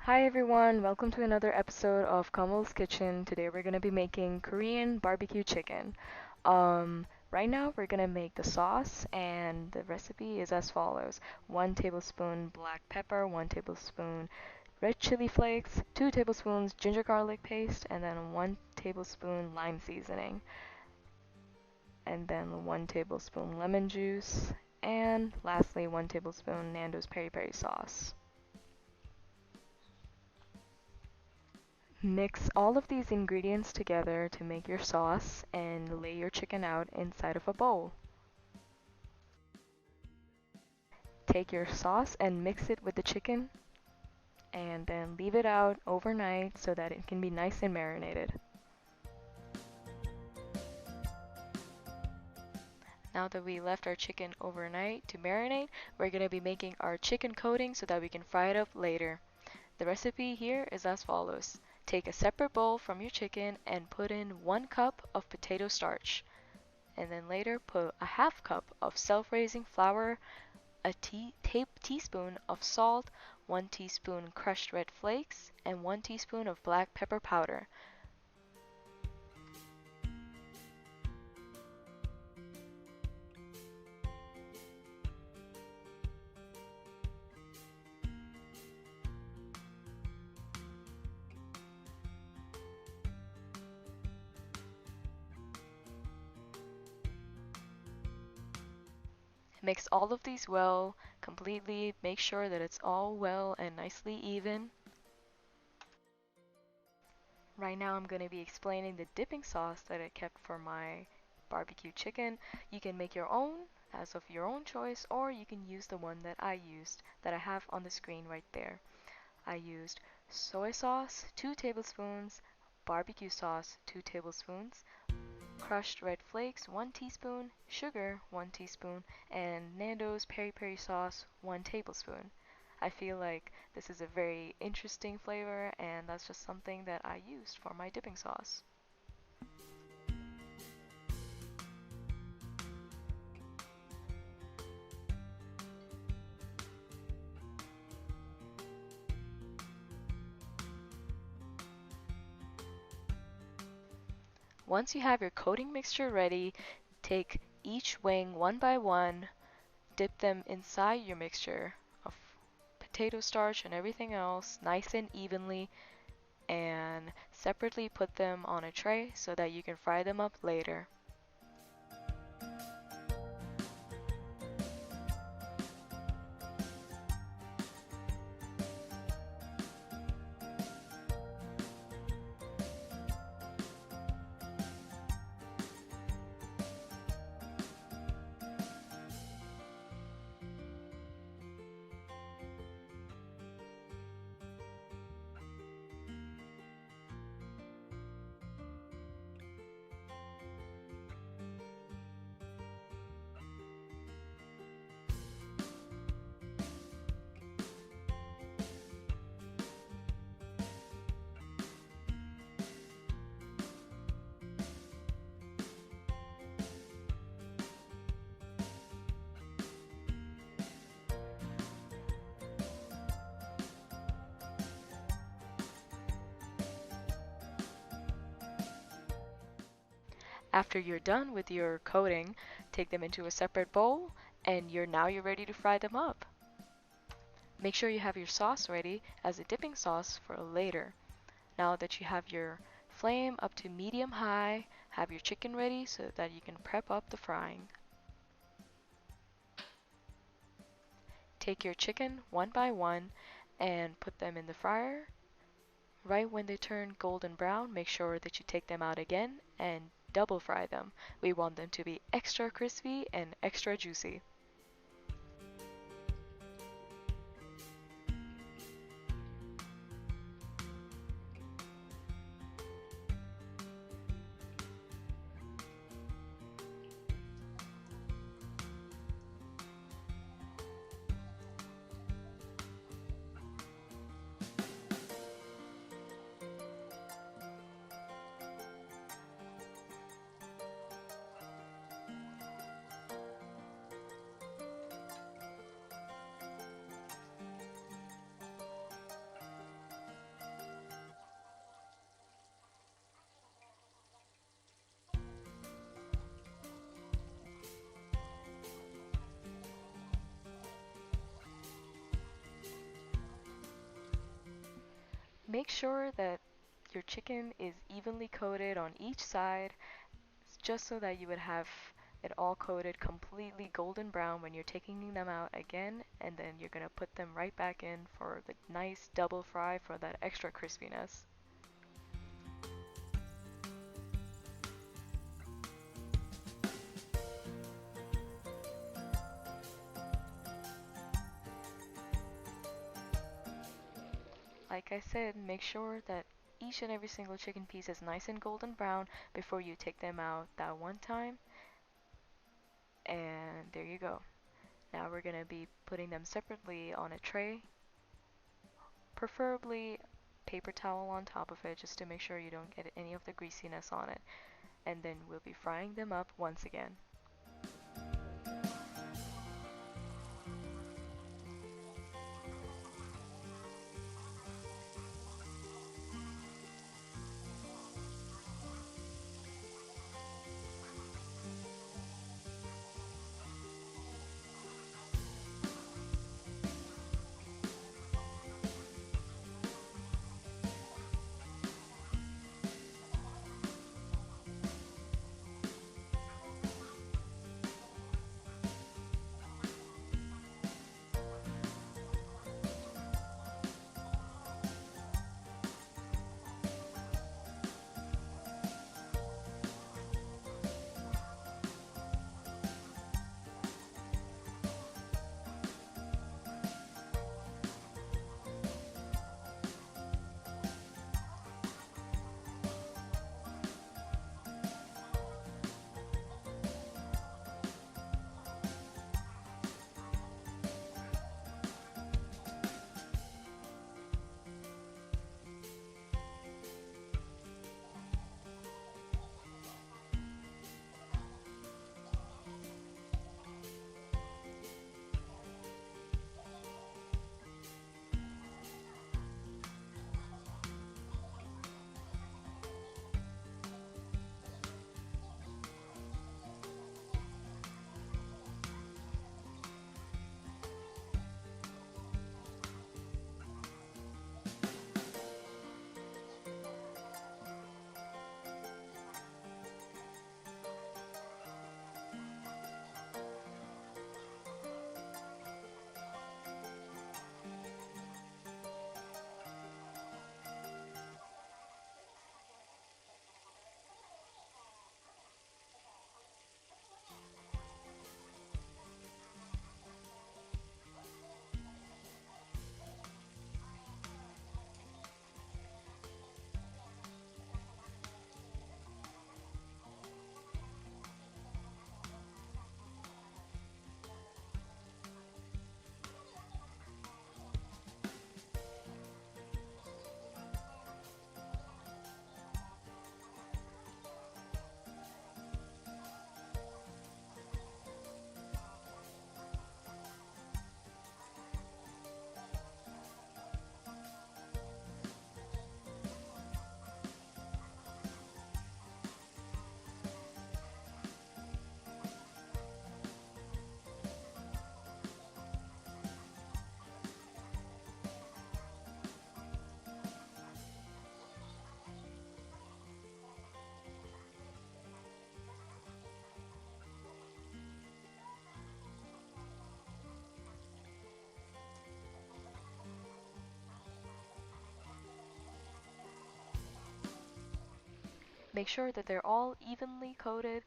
Hi everyone, welcome to another episode of Kanwal's Kitchen. Today we're gonna be making Korean barbecue chicken. Right now we're gonna make the sauce, and the recipe is as follows: 1 tablespoon black pepper, 1 tablespoon red chili flakes, 2 tablespoons ginger garlic paste, and then 1 tablespoon lime seasoning, and then 1 tablespoon lemon juice, and lastly 1 tablespoon Nando's peri peri sauce. Mix all of these ingredients together to make your sauce and lay your chicken out inside of a bowl. Take your sauce and mix it with the chicken and then leave it out overnight so that it can be nice and marinated. Now that we left our chicken overnight to marinate, we're going to be making our chicken coating so that we can fry it up later. The recipe here is as follows. Take a separate bowl from your chicken and put in 1 cup of potato starch, and then later put a half cup of self-raising flour, a teaspoon of salt, 1 teaspoon crushed red flakes, and 1 teaspoon of black pepper powder. Mix all of these well, completely. Make sure that it's all well and nicely even. Right now I'm going to be explaining the dipping sauce that I kept for my barbecue chicken. You can make your own as of your own choice, or you can use the one that I used that I have on the screen right there. I used soy sauce, 2 tablespoons, barbecue sauce, 2 tablespoons, crushed red flakes, 1 teaspoon, sugar, 1 teaspoon, and Nando's peri peri sauce, 1 tablespoon. I feel like this is a very interesting flavor, and that's just something that I used for my dipping sauce. Once you have your coating mixture ready, take each wing one by one, dip them inside your mixture of potato starch and everything else nice and evenly, and separately put them on a tray so that you can fry them up later. After you're done with your coating, take them into a separate bowl, and you're ready to fry them up. Make sure you have your sauce ready as a dipping sauce for later. Now that you have your flame up to medium high, have your chicken ready so that you can prep up the frying. Take your chicken one by one and put them in the fryer. Right when they turn golden brown, make sure that you take them out again and double fry them. We want them to be extra crispy and extra juicy. make sure that your chicken is evenly coated on each side, just so that you would have it all coated completely golden brown when you're taking them out again, and then you're gonna put them right back in for the nice double fry for that extra crispiness. Like I said, make sure that each and every single chicken piece is nice and golden brown before you take them out that one time. And there you go. Now we're going to be putting them separately on a tray, preferably paper towel on top of it just to make sure you don't get any of the greasiness on it. And then we'll be frying them up once again. Make sure that they're all evenly coated,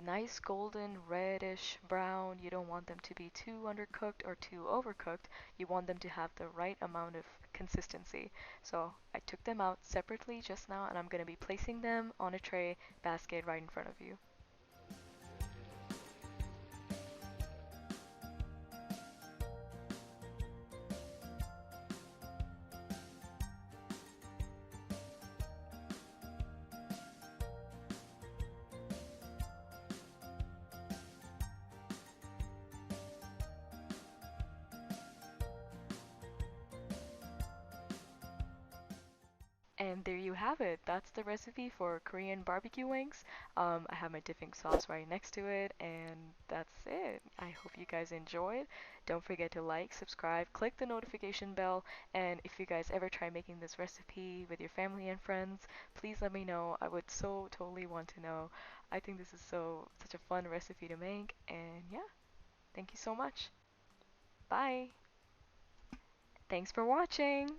nice golden reddish brown. You don't want them to be too undercooked or too overcooked. You want them to have the right amount of consistency. So I took them out separately just now, and I'm going to be placing them on a tray basket right in front of you. And there you have it. That's the recipe for Korean barbecue wings. I have my dipping sauce right next to it, and that's it. I hope you guys enjoyed. Don't forget to like, subscribe, click the notification bell, and if you guys ever try making this recipe with your family and friends, please let me know. I would so totally want to know. I think this is such a fun recipe to make, and yeah, thank you so much. Bye. Thanks for watching.